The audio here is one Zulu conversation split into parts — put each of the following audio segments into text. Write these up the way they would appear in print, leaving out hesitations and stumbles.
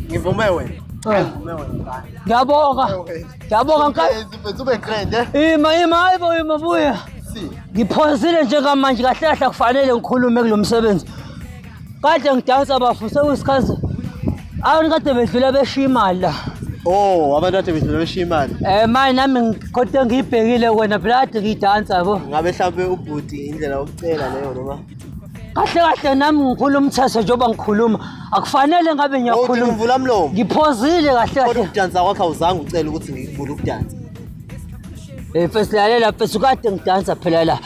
ngivume wena. Ngiyabonga. Ngiyabonga nkazi. Ube grand Ima buya. Ngiphosile njengamanje kahle kahle kufanele ngikhulume kulomsebenzi. Kade ngidansa bafuse usikhazi. Awuni kade bedlula beshiya imali la. Oh, abantu kade bedlula beshiya imali. Manje nami ngikode ngiyibhekile wena phela kade ngidansa yabo. Ngabe mhlawumbe ubhuti indlela yokucela leyo noma? Kahle kahle nami ngikhuluma umthetho njengoba ngikhuluma. Akufanele ngabe ngiyakhuluma. Ngivula umlomo. Ngiphozile kahle kahle. Kodwa ukudansa kwakho awuzange ucela ukuthi ngivule ukudansa. First lalela first ukade ngidansa phela la.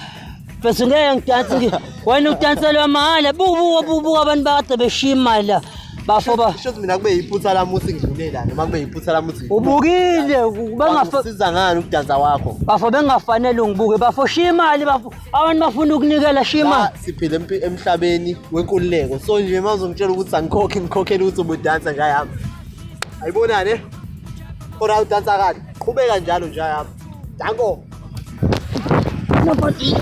First ngeke ngidansa wena udansela mahala buka abantu bakade beshiya imali la. Bafo ba. Shothi mina kube yiphutha lami uthi ngidlule la noma kube yiphutha lami uthi. Ubukile bengasiza ngani ukudansa kwakho? Bafo bengafanele ngibuke bafo shiya imali bafo abantu bafuna ukunikela shiya imali. Siphile emhlabeni wenkululeko. So nje mawuzongitshela ukuthi ngikhokhele ukuthi ubudansa nje yami. Ayibonane? Ora udansa kahle. Qhubeka njalo nje yami. Danko. Nobody.